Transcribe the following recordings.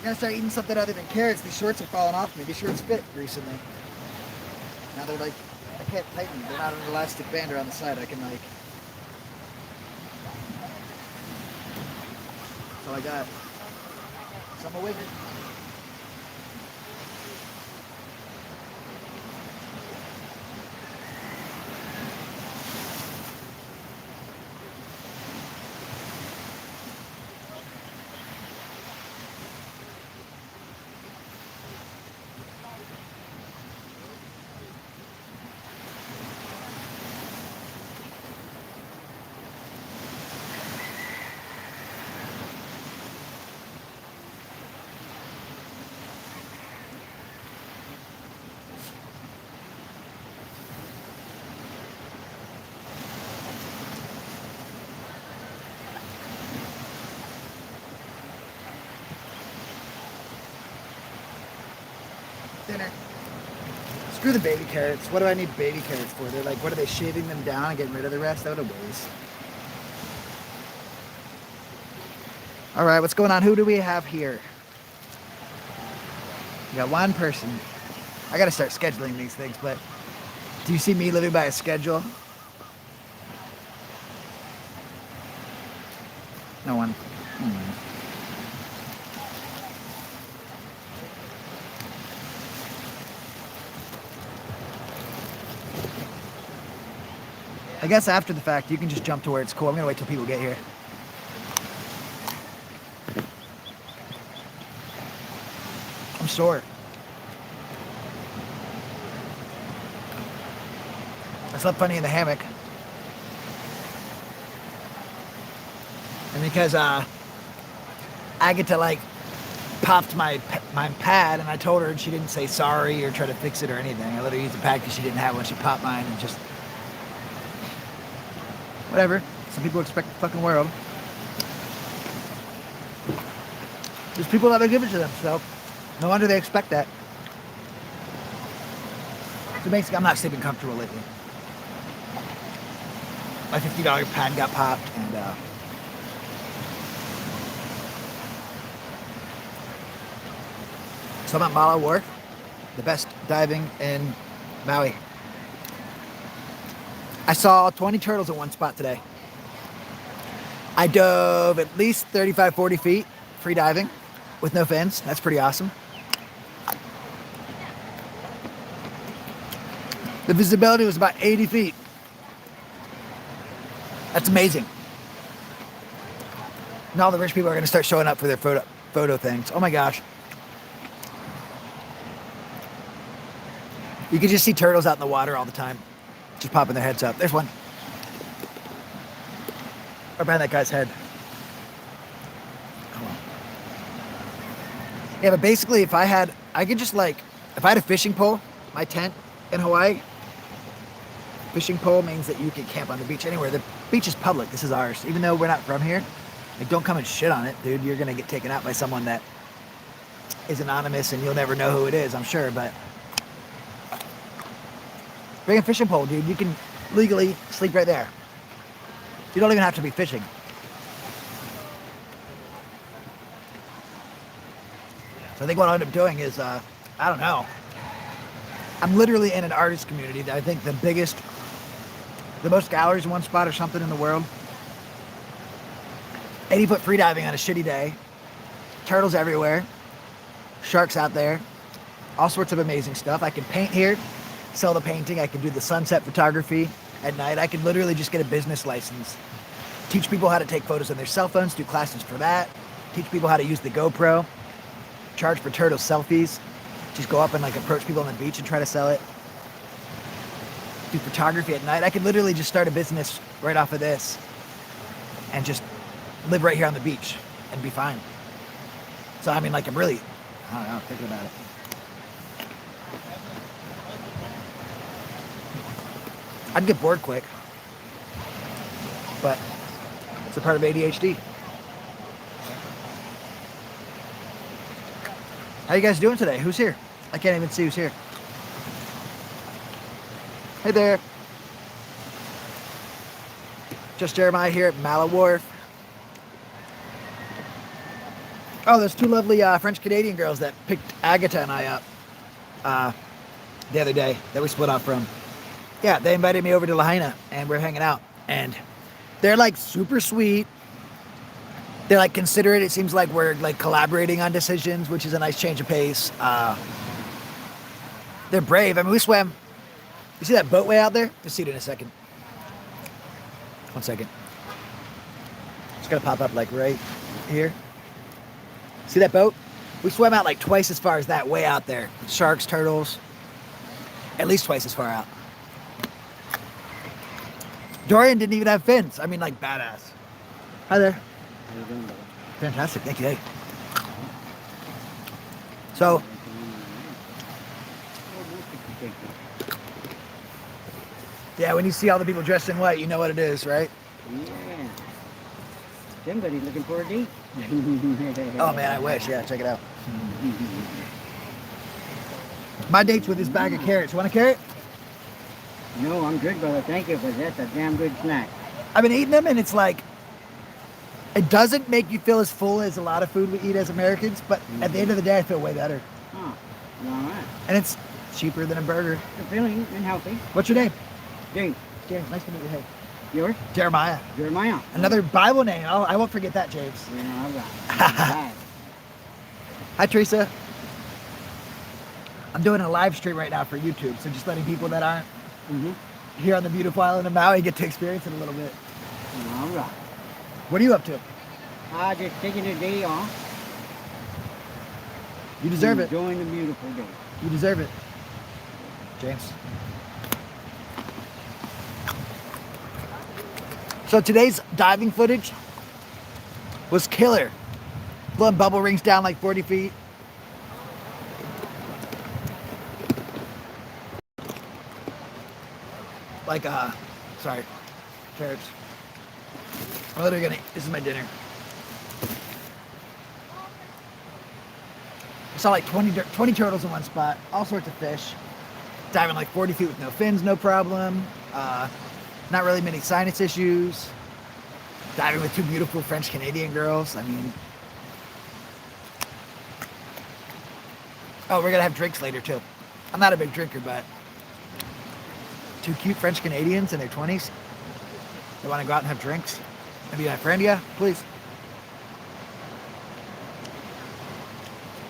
gotta start eating something other than carrots. These shorts are falling off me. These shorts fit recently. Now they're like, I can't tighten them. They're not an elastic band around the side. I can like. So I got some of Wicked. Dinner. Screw the baby carrots. What do I need baby carrots for? They're like, what are they, shaving them down and getting rid of the rest? That would a waste. All right, what's going on? Who do we have here? We got one person. I gotta start scheduling these things, but do you see me living by a schedule? No one. I guess after the fact, you can just jump to where it's cool. I'm gonna wait till people get here. I'm sore. I slept funny in the hammock. And because I get to like popped my pad, and I told her, and she didn't say sorry or try to fix it or anything. I let her use the pad because she didn't have one. She popped mine and just whatever. Some people expect the fucking world. There's people that will give it to them, so no wonder they expect that. So basically, I'm not sleeping comfortable lately. My $50 pad got popped, and so I'm at Malo Wharf, the best diving in Maui. I saw 20 turtles in one spot today. I dove at least 35, 40 feet, free diving, with no fins. That's pretty awesome. The visibility was about 80 feet. That's amazing. And all the rich people are going to start showing up for their photo things. Oh my gosh. You can just see turtles out in the water all the time, just popping their heads up. There's one. Right behind that guy's head. Come on. Yeah, but basically, if I had a fishing pole, my tent in Hawaii, fishing pole means that you can camp on the beach anywhere. The beach is public. This is ours. Even though we're not from here, like, don't come and shit on it, dude. You're going to get taken out by someone that is anonymous, and you'll never know who it is, I'm sure, but bring a fishing pole, dude. You can legally sleep right there. You don't even have to be fishing. So I think what I'll end up doing is, I don't know. I'm literally in an artist community that I think the most galleries in one spot or something in the world. 80-foot freediving on a shitty day. Turtles everywhere. Sharks out there. All sorts of amazing stuff. I can paint here, sell the painting. I can do the sunset photography at night. I can literally just get a business license. Teach people how to take photos on their cell phones, do classes for that. Teach people how to use the GoPro. Charge for turtle selfies. Just go up and like approach people on the beach and try to sell it. Do photography at night. I could literally just start a business right off of this and just live right here on the beach and be fine. So I mean, like, I'm really, I don't know, thinking about it. I'd get bored quick, but it's a part of ADHD. How you guys doing today? Who's here? I can't even see who's here. Hey there. Just Jeremiah here at Malo Wharf. Oh, there's two lovely French Canadian girls that picked Agatha and I up the other day that we split off from. Yeah, they invited me over to Lahaina and we're hanging out. And they're like super sweet. They're like considerate. It seems like we're like collaborating on decisions, which is a nice change of pace. They're brave. I mean, we swam. You see that boatway out there? You'll see it in a second. 1 second. It's gonna pop up like right here. See that boat? We swam out like twice as far as that way out there. Sharks, turtles, at least twice as far out. Dorian didn't even have fins. I mean, like badass. Hi there. How you doing, brother? Fantastic. Thank you. Hey. So, yeah, when you see all the people dressed in white, you know what it is, right? Yeah. Somebody's looking for a date. Oh man, I wish. Yeah, check it out. My date's with this bag of carrots. Want a carrot? No, I'm good, brother. Thank you, but that's a damn good snack. I've been eating them, and it's like, it doesn't make you feel as full as a lot of food we eat as Americans, but at the end of the day, I feel way better. Oh, all right. And it's cheaper than a burger. You're feeling and healthy. What's your name? James. James. Nice to meet you. Hey. Yours? Jeremiah. Jeremiah. Another Bible name. I won't forget that, James. Yeah, all right. Hi, Teresa. I'm doing a live stream right now for YouTube, so just letting people that aren't here on the beautiful island of Maui get to experience it a little bit. All right. What are you up to? Just taking a day off. You deserve it. Enjoying the beautiful day. You deserve it, James. So today's diving footage was killer. Blowing bubble rings down like 40 feet. Like, sorry, carrots. I'm literally gonna, this is my dinner. I saw like 20 turtles in one spot, all sorts of fish. Diving like 40 feet with no fins, no problem. Not really many sinus issues. Diving with two beautiful French Canadian girls. I mean, oh, we're gonna have drinks later too. I'm not a big drinker, but two cute French Canadians in their 20s. They want to go out and have drinks. And be my friend, yeah, please.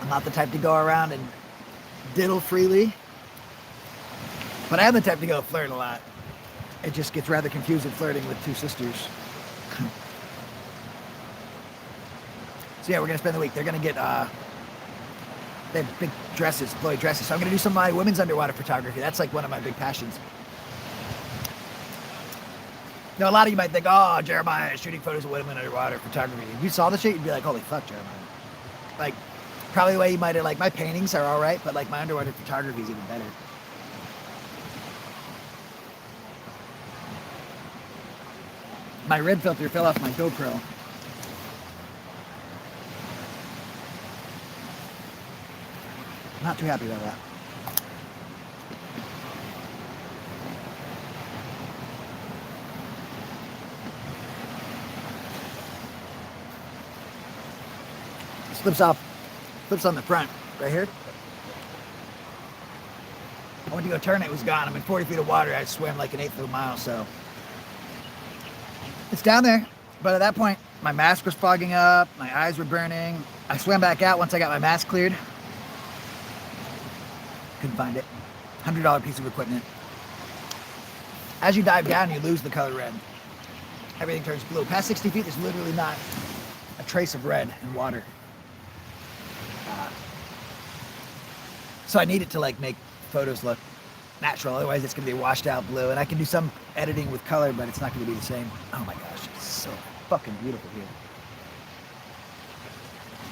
I'm not the type to go around and diddle freely, but I am the type to go flirt a lot. It just gets rather confusing flirting with two sisters. So yeah, we're gonna spend the week. They're gonna get they have big dresses, flowy dresses. So I'm gonna do some of my women's underwater photography. That's like one of my big passions. Now a lot of you might think, oh, Jeremiah is shooting photos of women underwater photography. If you saw the shit, you'd be like, holy fuck, Jeremiah. Like, probably the way you might have, like, my paintings are all right, but like my underwater photography is even better. My red filter fell off my GoPro. Not too happy about that. Slips off, flips on the front, right here. I went to go turn, it was gone. I'm in 40 feet of water. I swam like an eighth of a mile, so. It's down there, but at that point, my mask was fogging up, my eyes were burning. I swam back out once I got my mask cleared. Couldn't find it. $100 piece of equipment. As you dive down, you lose the color red. Everything turns blue. Past 60 feet, there's literally not a trace of red in water. So I need it to like make photos look natural, otherwise it's gonna be washed out blue. And I can do some editing with color, but it's not gonna be the same. Oh my gosh, it's so fucking beautiful here.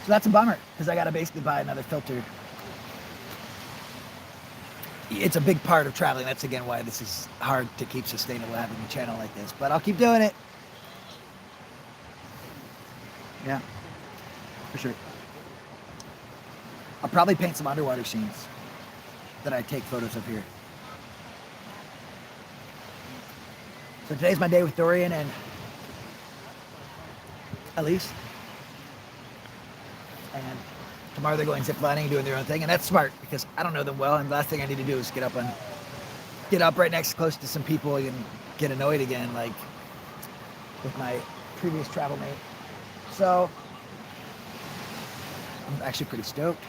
So that's a bummer, because I gotta basically buy another filter. It's a big part of traveling. That's again why this is hard to keep sustainable having a channel like this, but I'll keep doing it. Yeah, for sure. I'll probably paint some underwater scenes that I take photos of here. So today's my day with Dorian and Elise. And tomorrow they're going ziplining, doing their own thing, and that's smart because I don't know them well. And the last thing I need to do is get up right next close to some people and get annoyed again, like with my previous travel mate. So I'm actually pretty stoked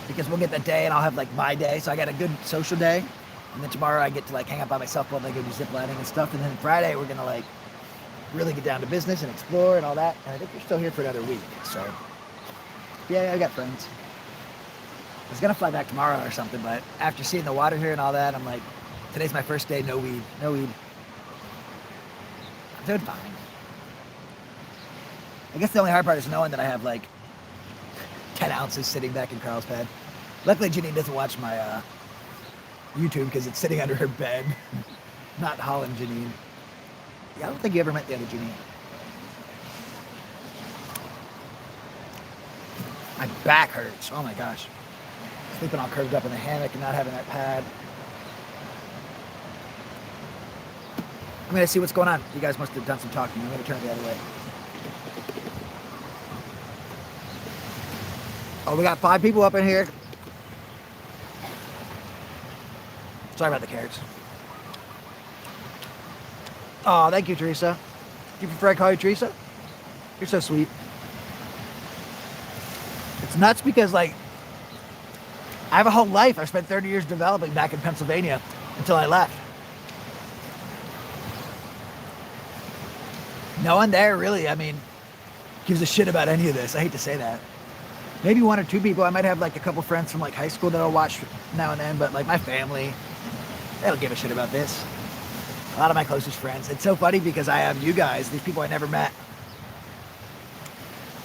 because we'll get that day and I'll have like my day. So I got a good social day, and then tomorrow I get to like hang out by myself while they go do ziplining and stuff. And then Friday we're gonna like really get down to business and explore and all that. And I think we're still here for another week. So yeah, I got friends. I was gonna fly back tomorrow or something, but after seeing the water here and all that, I'm like, today's my first day, no weed. I'm doing fine. I guess the only hard part is knowing that I have like 10 ounces sitting back in Carlsbad. Luckily, Janine doesn't watch my YouTube because it's sitting under her bed. Not Holland Janine. Yeah, I don't think you ever met the other Janine. My back hurts. Oh my gosh. Sleeping all curved up in the hammock and not having that pad. I'm going to see what's going on. You guys must have done some talking. I'm going to turn it the other way. Oh, we got 5 people up in here. Sorry about the carrots. Oh, thank you, Teresa. Do you prefer I call you Teresa? You're so sweet. It's nuts because, like, I have a whole life. I spent 30 years developing back in Pennsylvania until I left. No one there really, I mean, gives a shit about any of this. I hate to say that. Maybe 1 or 2 people. I might have like a couple friends from like high school that I'll watch now and then, but like my family, they don't give a shit about this. A lot of my closest friends. It's so funny because I have you guys, these people I never met,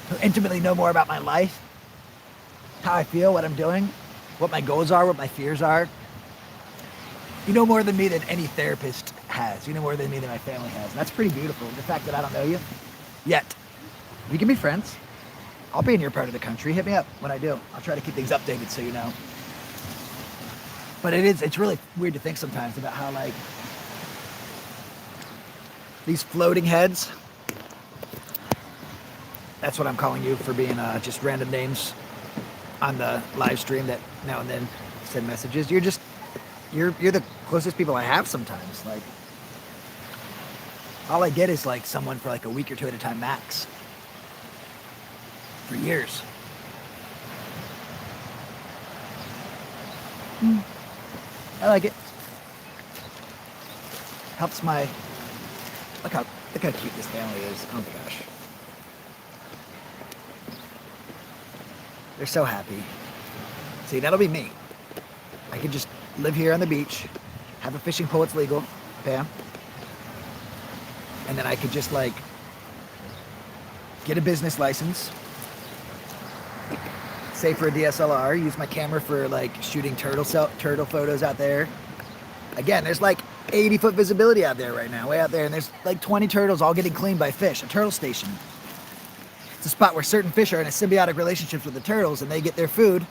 who intimately know more about my life, how I feel, what I'm doing, what my goals are, what my fears are. You know more than me than any therapist has. You know more than me than my family has. And that's pretty beautiful. The fact that I don't know you yet. We can be friends. I'll be in your part of the country. Hit me up when I do. I'll try to keep things updated so you know. But it's really weird to think sometimes about how like these floating heads, that's what I'm calling you for being just random names on the live stream that now and then send messages. You're the closest people I have sometimes. Like, all I get is like someone for like a week or 2 at a time max. For years. I like it. Helps my, look how cute this family is. Oh my gosh. They're so happy. See, that'll be me. I could just live here on the beach, have a fishing pole, it's legal, bam. And then I could just like get a business license, save for a DSLR, use my camera for like shooting turtle photos out there. Again, there's like 80-foot visibility out there right now, way out there, and there's like 20 turtles all getting cleaned by fish, a turtle station. It's a spot where certain fish are in a symbiotic relationship with the turtles, and they get their food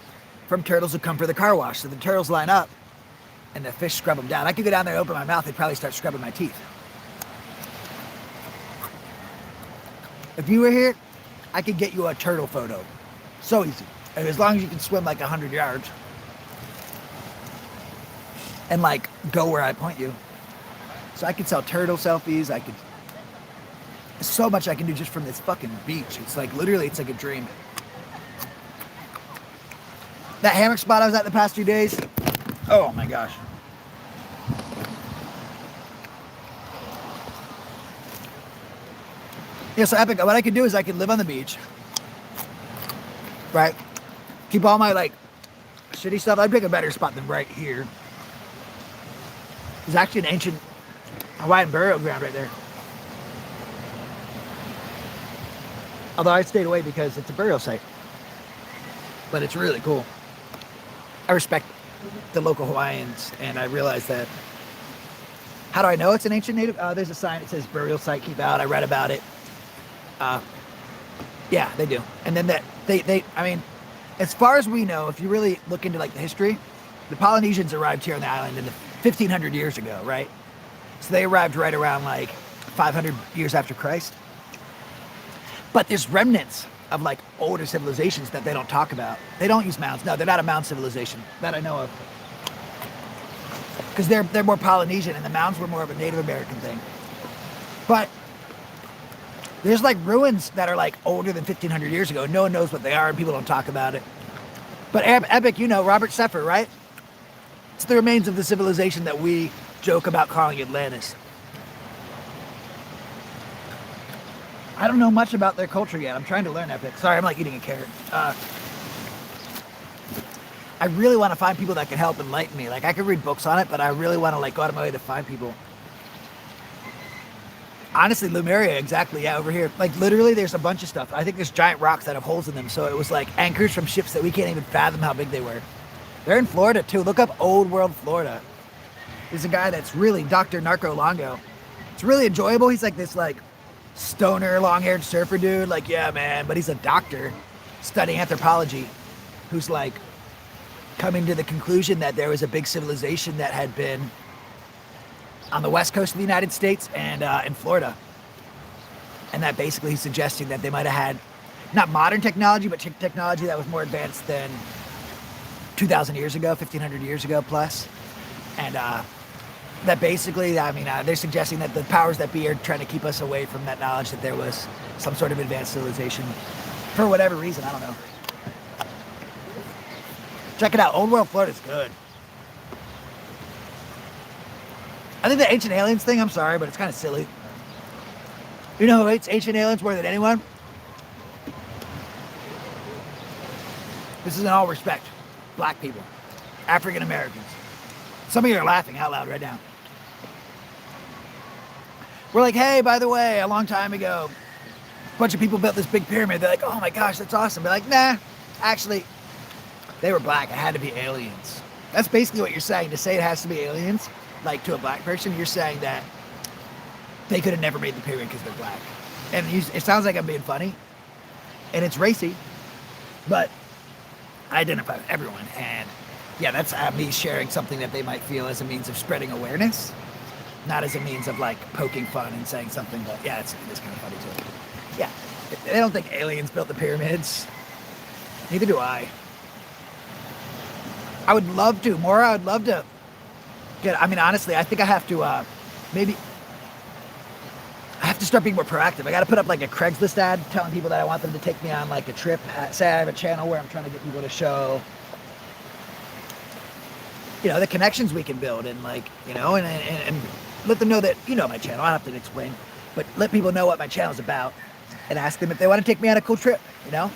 from turtles who come for the car wash. So the turtles line up, and the fish scrub them down. I could go down there and open my mouth, they'd probably start scrubbing my teeth. If you were here, I could get you a turtle photo. So easy. And as long as you can swim like 100 yards. And like go where I point you. So I could sell turtle selfies. There's so much I can do just from this fucking beach. It's like, literally, it's like a dream. That hammock spot I was at the past 2 days. Oh my gosh. Yeah, so epic. What I could do is I could live on the beach. Right? Keep all my like shitty stuff. I'd pick a better spot than right here. There's actually an ancient Hawaiian burial ground right there. Although I stayed away because it's a burial site. But it's really cool. I respect the local Hawaiians, and I realize that. How do I know it's an ancient native? There's a sign that says burial site, keep out. I read about it. Yeah, they do. And then I mean, as far as we know, if you really look into like the history, the Polynesians arrived here on the island in the 1500 years ago, right? So they arrived right around like 500 years after Christ. But there's remnants of like older civilizations that they don't talk about. They don't use mounds. No, they're not a mound civilization that I know of. Because they're more Polynesian, and the mounds were more of a Native American thing. But there's like ruins that are like older than 1,500 years ago. No one knows what they are, and people don't talk about it. But Epic, you know, Robert Seffer, right? It's the remains of the civilization that we joke about calling Atlantis. I don't know much about their culture yet. I'm trying to learn, Epic. Sorry, I'm like eating a carrot. I really want to find people that can help enlighten me. Like, I could read books on it, but I really want to like go out of my way to find people. Honestly, Lemuria, exactly, yeah, over here. Like, literally, there's a bunch of stuff. I think there's giant rocks that have holes in them, so it was like anchors from ships that we can't even fathom how big they were. They're in Florida, too. Look up Old World, Florida. There's a guy that's really Dr. Narco Longo. It's really enjoyable. He's like this, like, stoner, long-haired surfer dude. Like, yeah, man, but he's a doctor studying anthropology who's, like, coming to the conclusion that there was a big civilization that had been on the west coast of the United States and in Florida. And that basically he's suggesting that they might have had not modern technology, but technology that was more advanced than 2,000 years ago, 1,500 years ago plus. And that basically, I mean, they're suggesting that the powers that be are trying to keep us away from that knowledge that there was some sort of advanced civilization for whatever reason. I don't know. Check it out. Old World Florida is good. I think the Ancient Aliens thing, I'm sorry, but it's kind of silly. You know who hates Ancient Aliens more than anyone? This is in all respect. Black people. African Americans. Some of you are laughing out loud right now. We're like, hey, by the way, a long time ago, a bunch of people built this big pyramid. They're like, oh my gosh, that's awesome. We're like, nah, actually, they were black. It had to be aliens. That's basically what you're saying. To say it has to be aliens, like to a black person, you're saying that they could have never made the pyramid because they're black. And it sounds like I'm being funny, and it's racy, but I identify with everyone. And yeah, that's me sharing something that they might feel as a means of spreading awareness, not as a means of like poking fun and saying something. But yeah, it is kind of funny too. Yeah, they don't think aliens built the pyramids. Neither do I. I would love to. Maura, I would love to get, I mean, honestly, I think I have to, maybe, I have to start being more proactive. I got to put up like a Craigslist ad telling people that I want them to take me on like a trip. Say I have a channel where I'm trying to get people to show, you know, the connections we can build and like, you know, and let them know that, you know, my channel, I don't have to explain, but let people know what my channel's about and ask them if they want to take me on a cool trip, you know,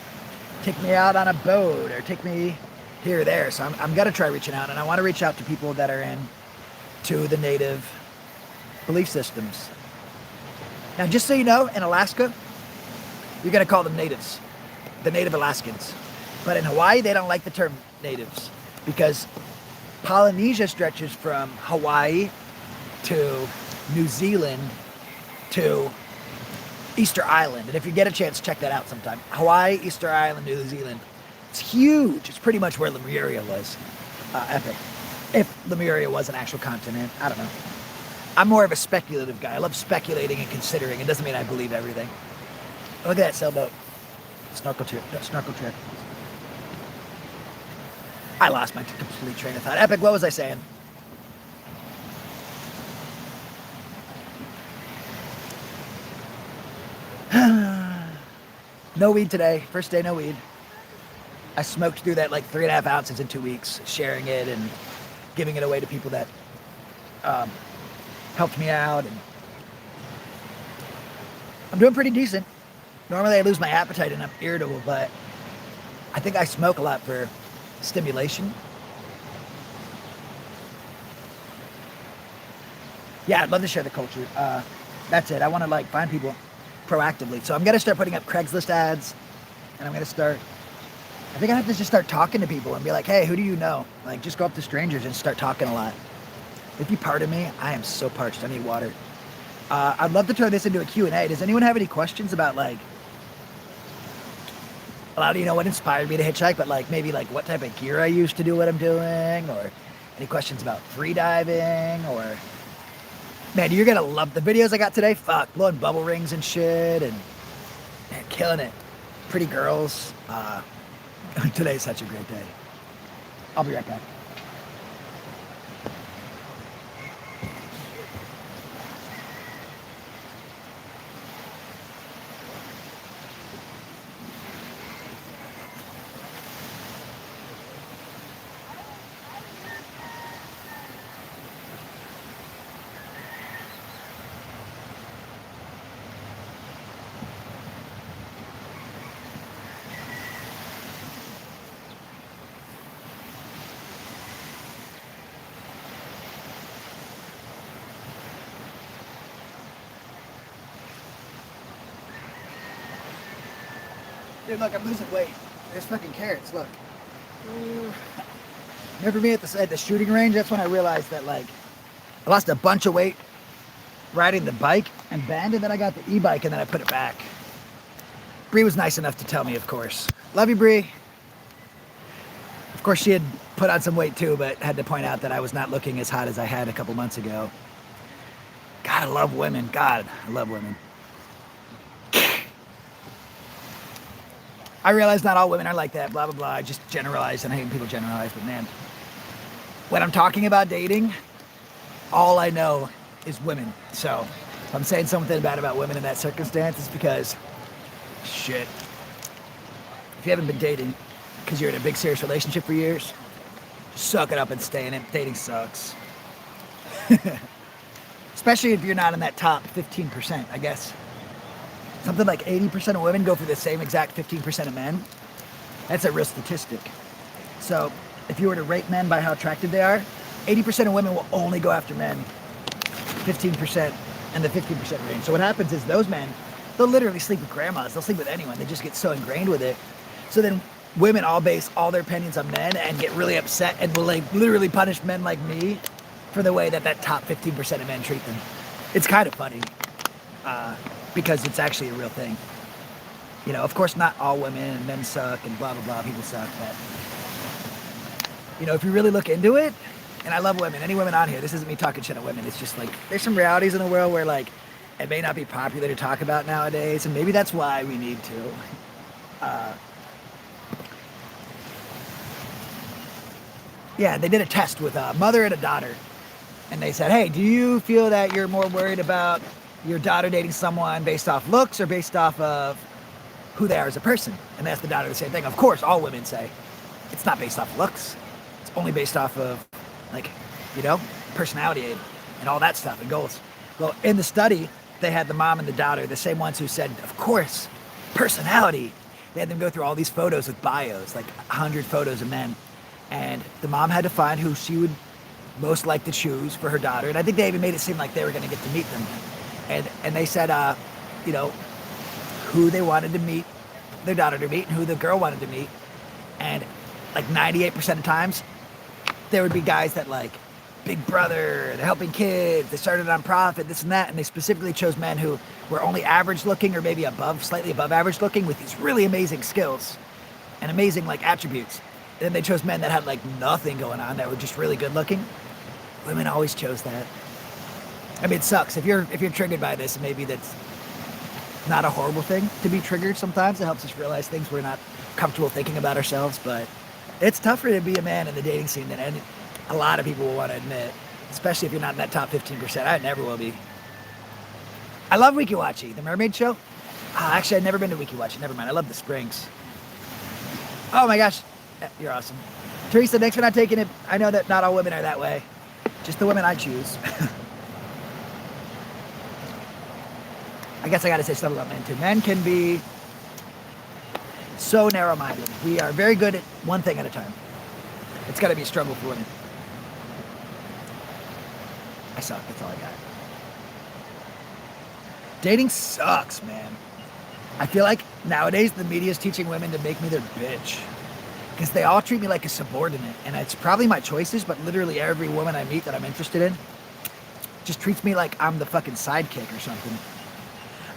take me out on a boat or take me here or there. So I'm going to try reaching out, and I want to reach out to people that are into the native belief systems. Now, just so you know, in Alaska, you're going to call them natives, the native Alaskans. But in Hawaii, they don't like the term natives because Polynesia stretches from Hawaii to New Zealand to Easter Island. And if you get a chance, check that out sometime. Hawaii, Easter Island, New Zealand. It's huge. It's pretty much where Lemuria was. Epic. If Lemuria was an actual continent. I don't know. I'm more of a speculative guy. I love speculating and considering. It doesn't mean I believe everything. Look at that sailboat. Snorkel trip. I lost my complete train of thought. Epic, what was I saying? No weed today. First day, no weed. I smoked through that like 3.5 ounces in 2 weeks, sharing it and giving it away to people that helped me out. And I'm doing pretty decent. Normally I lose my appetite and I'm irritable, but I think I smoke a lot for stimulation. Yeah, I'd love to share the culture. That's it. I want to like find people proactively. So I'm going to start putting up Craigslist ads, and I'm going to start, I think I have to just start talking to people and be like, hey, who do you know? Like, just go up to strangers and start talking a lot. If you pardon me, I am so parched. I need water. I'd love to turn this into a Q&A. Does anyone have any questions about, like, a lot of you know what inspired me to hitchhike, but, like, maybe, like, what type of gear I use to do what I'm doing, or any questions about free diving, or, man, you're going to love the videos I got today. Fuck, blowing bubble rings and shit, and man, killing it. pretty girls. Today's such a great day. I'll be right back. Dude, look, I'm losing weight. There's fucking carrots, look. Remember me at the shooting range? That's when I realized that, like, I lost a bunch of weight riding the bike and band, and then I got the e-bike, and then I put it back. Bree was nice enough to tell me, of course. Love you, Bree. Of course, she had put on some weight, too, but had to point out that I was not looking as hot as I had a couple months ago. God, I love women. God, I love women. I realize not all women are like that, blah, blah, blah. I just generalize, and I hate when people generalize, but man, when I'm talking about dating, all I know is women. So if I'm saying something bad about women in that circumstance, it's because, shit, if you haven't been dating because you're in a big, serious relationship for years, just suck it up and stay in it. Dating sucks. Especially if you're not in that top 15%, I guess. Something like 80% of women go for the same exact 15% of men. That's a real statistic. So if you were to rate men by how attractive they are, 80% of women will only go after men 15% and the 15% range. So what happens is those men, they'll literally sleep with grandmas. They'll sleep with anyone. They just get so ingrained with it. So then women all base all their opinions on men and get really upset and will like literally punish men like me for the way that top 15% of men treat them. It's kind of funny. Because it's actually a real thing. You know, of course, not all women and men suck and blah, blah, blah, people suck, but, you know, if you really look into it, and I love women, any women on here, this isn't me talking shit on women, it's just like, there's some realities in the world where, like, it may not be popular to talk about nowadays, and maybe that's why we need to. Yeah, they did a test with a mother and a daughter, and they said, hey, do you feel that you're more worried about your daughter dating someone based off looks or based off of who they are as a person? And they asked the daughter the same thing. Of course, all women say it's not based off looks. It's only based off of, like, you know, personality and all that stuff and goals. Well, in the study, they had the mom and the daughter, the same ones who said, of course, personality. They had them go through all these photos with bios, like 100 photos of men. And the mom had to find who she would most like to choose for her daughter. And I think they even made it seem like they were going to get to meet them. And they said, you know, who they wanted to meet, their daughter to meet, and who the girl wanted to meet. And like 98% of times, there would be guys that like, Big Brother, they're helping kids, they started a nonprofit, this and that. And they specifically chose men who were only average looking or maybe slightly above average looking with these really amazing skills and amazing like attributes. And then they chose men that had like nothing going on, that were just really good looking. Women always chose that. I mean, it sucks. If you're triggered by this, maybe that's not a horrible thing to be triggered sometimes. It helps us realize things we're not comfortable thinking about ourselves. But it's tougher to be a man in the dating scene than a lot of people will want to admit, especially if you're not in that top 15%. I never will be. I love Wikiwachi, the mermaid show. Actually, I've never been to Wikiwachi. Never mind. I love the Springs. Oh my gosh. You're awesome. Teresa, thanks for not taking it. I know that not all women are that way. Just the women I choose. I guess I gotta say something about men too. Men can be so narrow-minded. We are very good at one thing at a time. It's gotta be a struggle for women. I suck, that's all I got. Dating sucks, man. I feel like nowadays the media is teaching women to make me their bitch. Because they all treat me like a subordinate. And it's probably my choices, but literally every woman I meet that I'm interested in just treats me like I'm the fucking sidekick or something.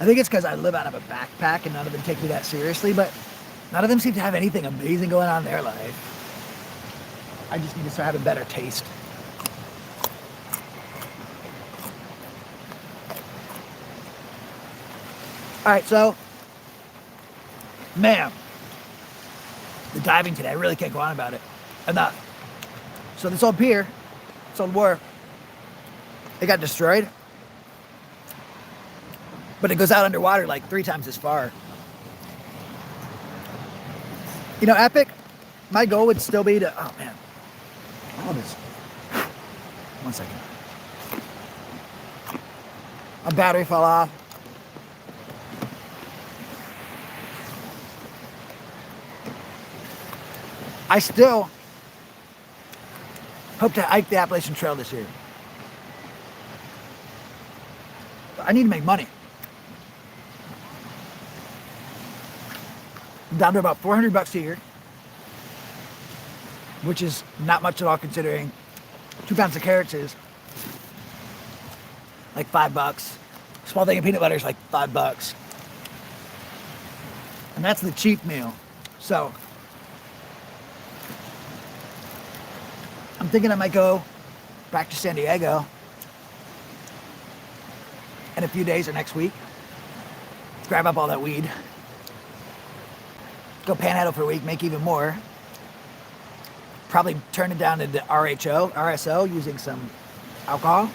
I think it's because I live out of a backpack and none of them take me that seriously, but none of them seem to have anything amazing going on in their life. I just need to start having better taste. All right, so Man, the diving today, I really can't go on about it enough. So this old pier, this old wharf, it got destroyed, but it goes out underwater like 3 times as far. You know, Epic, my goal would still be to, oh man, all this. 1 second. A battery fell off. I still hope to hike the Appalachian Trail this year. I need to make money. I'm down to about $400 a year, which is not much at all considering 2 pounds of carrots is like $5. Small thing of peanut butter is like $5. And that's the cheap meal. So I'm thinking I might go back to San Diego in a few days or next week. Grab up all that weed. Go panhandle for a week, make even more. Probably turn it down into RSO using some alcohol.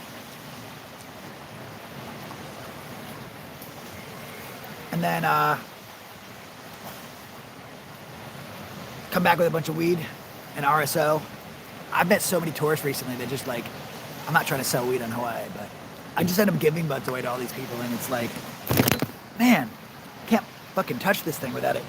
And then come back with a bunch of weed and RSO. I've met so many tourists recently that just like, I'm not trying to sell weed in Hawaii, but I just end up giving buds away to all these people, and it's like, man, can't fucking touch this thing without it.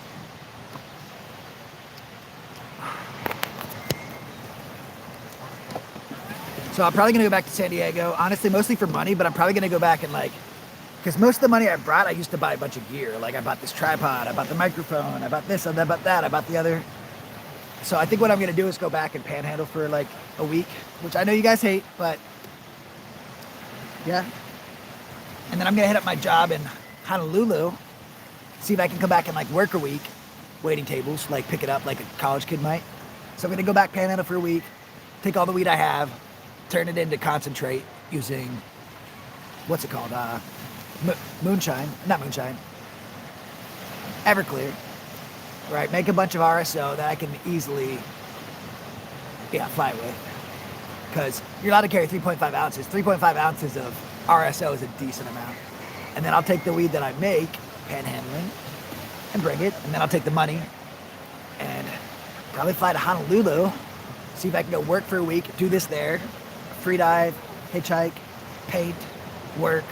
So I'm probably gonna go back to San Diego, honestly, mostly for money, but I'm probably gonna go back and like, because most of the money I brought, I used to buy a bunch of gear. Like I bought this tripod, I bought the microphone, I bought this, I bought that, I bought the other. So I think what I'm gonna do is go back and panhandle for like a week, which I know you guys hate, but yeah. And then I'm gonna hit up my job in Honolulu, see if I can come back and like work a week, waiting tables, like pick it up like a college kid might. So I'm gonna go back panhandle for a week, take all the weed I have, turn it into concentrate using, what's it called? Moonshine, not moonshine, Everclear, right? Make a bunch of RSO that I can easily, fly with. Because you're allowed to carry 3.5 ounces. 3.5 ounces of RSO is a decent amount. And then I'll take the weed that I make, panhandling, and bring it. And then I'll take the money and probably fly to Honolulu, see if I can go work for a week, do this there, free dive, hitchhike, paint, work,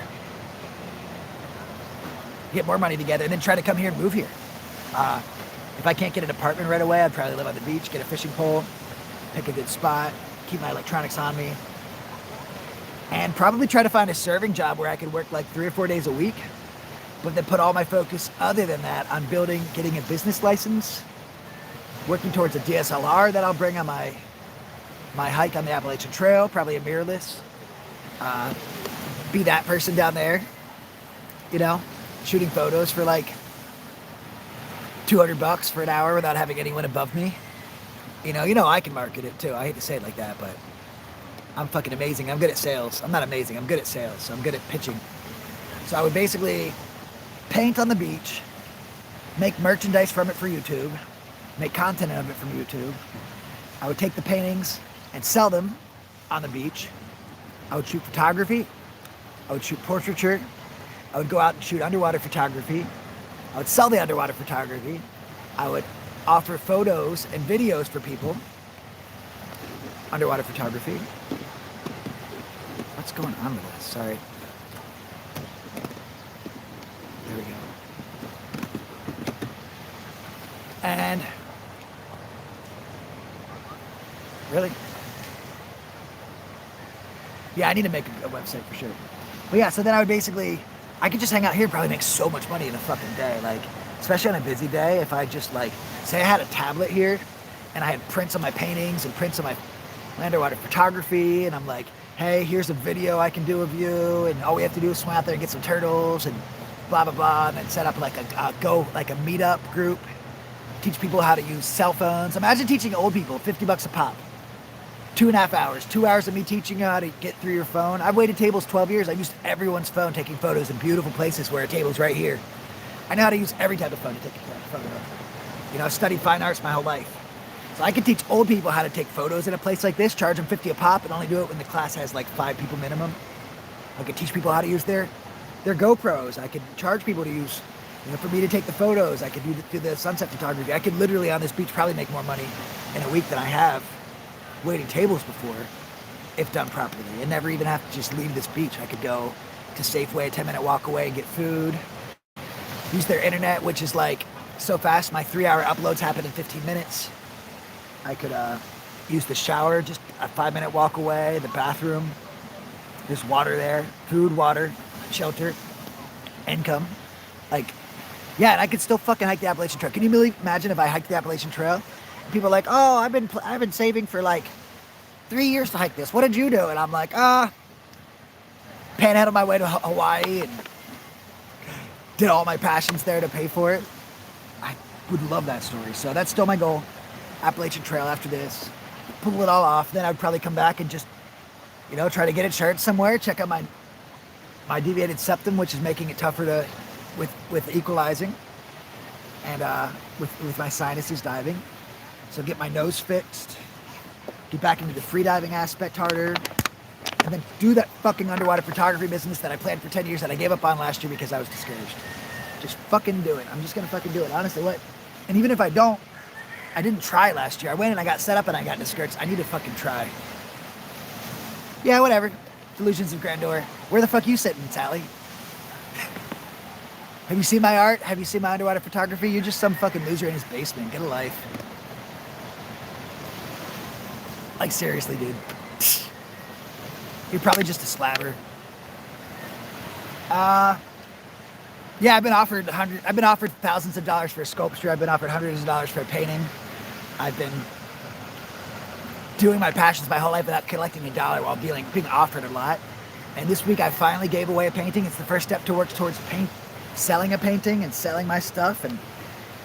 get more money together, and then try to come here and move here. If I can't get an apartment right away, I'd probably live on the beach, get a fishing pole, pick a good spot, keep my electronics on me, and probably try to find a serving job where I could work like 3 or 4 days a week, but then put all my focus other than that on getting a business license, working towards a DSLR that I'll bring on my hike on the Appalachian Trail, probably a mirrorless. Be that person down there, shooting photos for like $200 for an hour without having anyone above me. I can market it too. I hate to say it like that, but I'm fucking amazing. I'm good at sales. I'm not amazing. I'm good at sales. So I'm good at pitching. So I would basically paint on the beach, make merchandise from it for YouTube, make content of it from YouTube. I would take the paintings and sell them on the beach. I would shoot photography. I would shoot portraiture. I would go out and shoot underwater photography. I would sell the underwater photography. I would offer photos and videos for people. Underwater photography. What's going on with this? Sorry. There we go. And really? Yeah, I need to make a website for sure. But yeah, so then I could just hang out here and probably make so much money in a fucking day. Like, especially on a busy day, if I just like, say I had a tablet here and I had prints on my paintings and prints on my underwater photography, and I'm like, hey, here's a video I can do of you, and all we have to do is swim out there and get some turtles and blah, blah, blah, and then set up like a meetup group, teach people how to use cell phones. Imagine teaching old people $50 a pop. 2.5 hours, 2 hours of me teaching you how to get through your phone. I've waited tables 12 years. I've used everyone's phone taking photos in beautiful places where a table's right here. I know how to use every type of phone to take a photo. You know, I've studied fine arts my whole life. So I could teach old people how to take photos in a place like this, charge them 50 a pop, and only do it when the class has like 5 people minimum. I could teach people how to use their GoPros. I could charge people to use, you know, for me to take the photos. I could do the sunset photography. I could literally on this beach probably make more money in a week than I have waiting tables before, if done properly, and never even have to just leave this beach. I could go to Safeway, a 10-minute walk away, and get food. Use their internet, which is like so fast. My 3-hour uploads happen in 15 minutes. I could use the shower, just a 5-minute walk away, the bathroom. There's water there, food, water, shelter, income. Like, yeah, and I could still fucking hike the Appalachian Trail. Can you really imagine if I hiked the Appalachian Trail? People are like, oh, I've been saving for like 3 years to hike this. What did you do? And I'm like, panhandled my way to Hawaii and did all my passions there to pay for it. I would love that story. So that's still my goal. Appalachian Trail after this. Pull it all off. Then I'd probably come back and just, you know, try to get a chart somewhere. Check out my deviated septum, which is making it tougher to with equalizing, and with my sinuses diving. So get my nose fixed. Get back into the free diving aspect harder. And then do that fucking underwater photography business that I planned for 10 years that I gave up on last year because I was discouraged. Just fucking do it. I'm just gonna fucking do it. Honestly, what? And even if I don't, I didn't try last year. I went and I got set up and I got discouraged. I need to fucking try. Yeah, whatever. Delusions of grandeur. Where the fuck you sitting, Sally? Have you seen my art? Have you seen my underwater photography? You're just some fucking loser in his basement. Get a life. Like, seriously, dude. You're probably just a slabber. Yeah, I've been offered thousands of dollars for a sculpture. I've been offered hundreds of dollars for a painting. I've been doing my passions my whole life without collecting a dollar while being offered a lot. And this week I finally gave away a painting. It's the first step to work towards selling a painting and selling my stuff and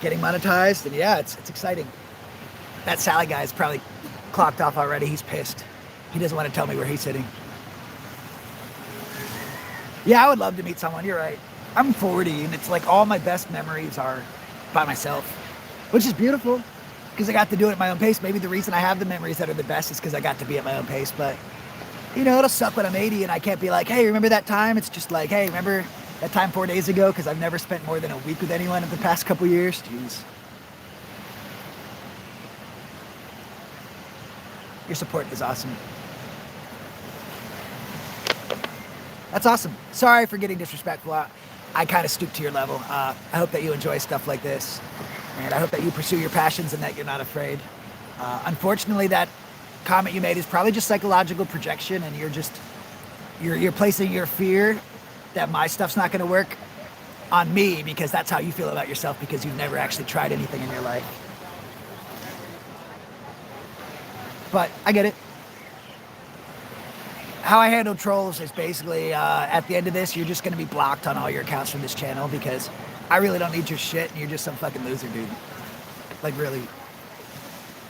getting monetized. And yeah, it's exciting. That Sally guy is probably clocked off already. He's pissed. He doesn't want to tell me where he's sitting. Yeah, I would love to meet someone. You're right. I'm 40 and it's like all my best memories are by myself, which is beautiful because I got to do it at my own pace. Maybe the reason I have the memories that are the best is because I got to be at my own pace. But, you know, it'll suck when I'm 80 and I can't be like, hey, remember that time? It's just like, hey, remember that time 4 days ago? Because I've never spent more than a week with anyone in the past couple years. Jeez. Your support is awesome. That's awesome. Sorry for getting disrespectful. I kind of stoop to your level. I hope that you enjoy stuff like this. And I hope that you pursue your passions and that you're not afraid. Unfortunately, that comment you made is probably just psychological projection and you're placing your fear that my stuff's not going to work on me because that's how you feel about yourself because you've never actually tried anything in your life. But I get it. How I handle trolls is basically, at the end of this, you're just going to be blocked on all your accounts from this channel because I really don't need your shit and you're just some fucking loser, dude. Like, really.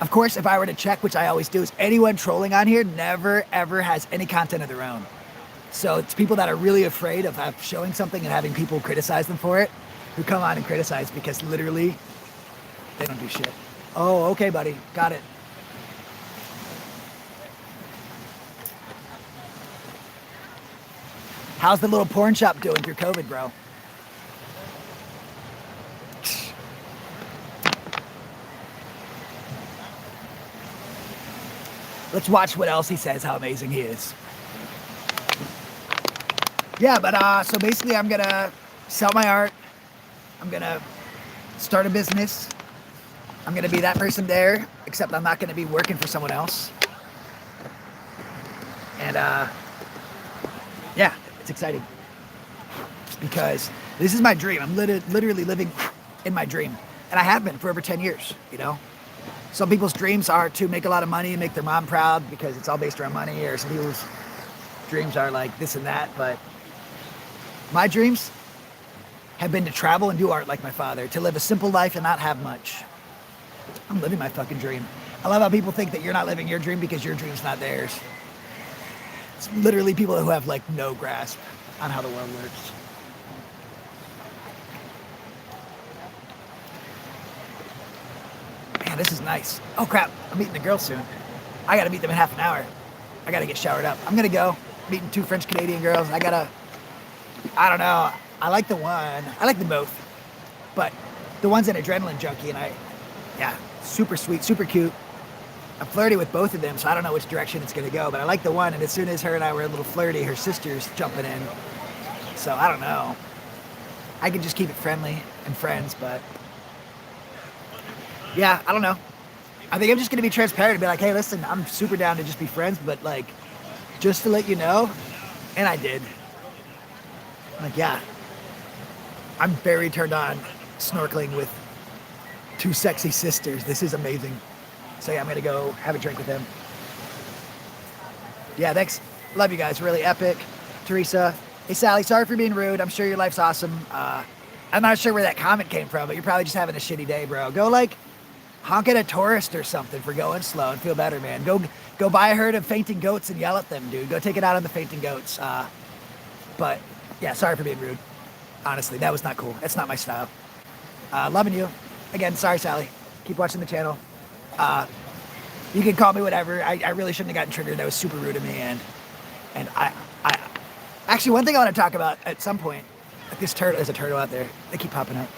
Of course, if I were to check, which I always do, is anyone trolling on here never, ever has any content of their own. So it's people that are really afraid of showing something and having people criticize them for it who come on and criticize because literally they don't do shit. Oh, okay, buddy. Got it. How's the little porn shop doing through COVID, bro? Let's watch what else he says, how amazing he is. Yeah, but so basically I'm gonna sell my art. I'm gonna start a business. I'm gonna be that person there, except I'm not gonna be working for someone else. And yeah. It's exciting because this is my dream. I'm literally living in my dream, and I have been for over 10 years, you know. Some people's dreams are to make a lot of money and make their mom proud because it's all based around money, or some people's dreams are like this and that, but my dreams have been to travel and do art like my father, to live a simple life and not have much. I'm living my fucking dream. I love how people think that you're not living your dream because your dream's not theirs. It's literally people who have like no grasp on how the world works. this is nice. Oh crap, I'm meeting the girls soon. I gotta meet them in half an hour. I gotta get showered up. I'm gonna go meeting 2 French Canadian girls. I don't know. I like the one. I like them both. But the one's an adrenaline junkie, and yeah, super sweet, super cute. I'm flirty with both of them, so I don't know which direction it's gonna go, but I like the one, and as soon as her and I were a little flirty, her sister's jumping in. So I don't know. I can just keep it friendly and friends, but yeah, I don't know. I think I'm just gonna be transparent and be like, hey, listen, I'm super down to just be friends, but like, just to let you know, and I did. Like, yeah, I'm very turned on snorkeling with 2 sexy sisters. This is amazing. So yeah, I'm gonna go have a drink with them. Yeah, thanks. Love you guys, really epic. Teresa, hey Sally, sorry for being rude. I'm sure your life's awesome. I'm not sure where that comment came from, but you're probably just having a shitty day, bro. Go like honk at a tourist or something for going slow and feel better, man. Go buy a herd of fainting goats and yell at them, dude. Go take it out on the fainting goats. But yeah, sorry for being rude. Honestly, that was not cool. That's not my style. Loving you. Again, sorry, Sally. Keep watching the channel. You can call me whatever. I really shouldn't have gotten triggered. That was super rude of me. And I actually, one thing I want to talk about at some point, like this turtle, there's a turtle out there. They keep popping up.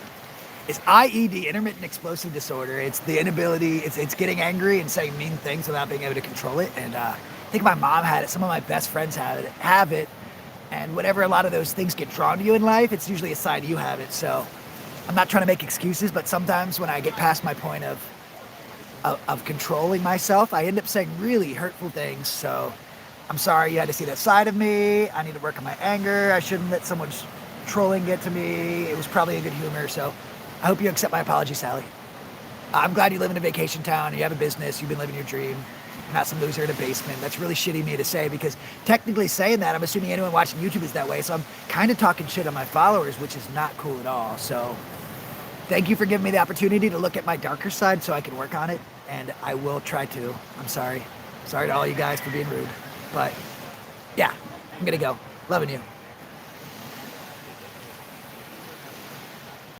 Is IED, intermittent explosive disorder. It's the inability, it's getting angry and saying mean things without being able to control it. And I think my mom had it. Some of my best friends have it. And whenever a lot of those things get drawn to you in life, it's usually a sign you have it. So I'm not trying to make excuses, but sometimes when I get past my point of controlling myself, I end up saying really hurtful things. So I'm sorry you had to see that side of me. I need to work on my anger. I shouldn't let someone's trolling get to me. It was probably a good humor. So I hope you accept my apology, Sally. I'm glad you live in a vacation town and you have a business. You've been living your dream. You're not some loser in a basement. That's really shitty of me to say, because technically saying that, I'm assuming anyone watching YouTube is that way. So I'm kind of talking shit on my followers, which is not cool at all. So thank you for giving me the opportunity to look at my darker side so I can work on it. And I will try to. I'm sorry. Sorry to all you guys for being rude. But yeah, I'm going to go. Loving you.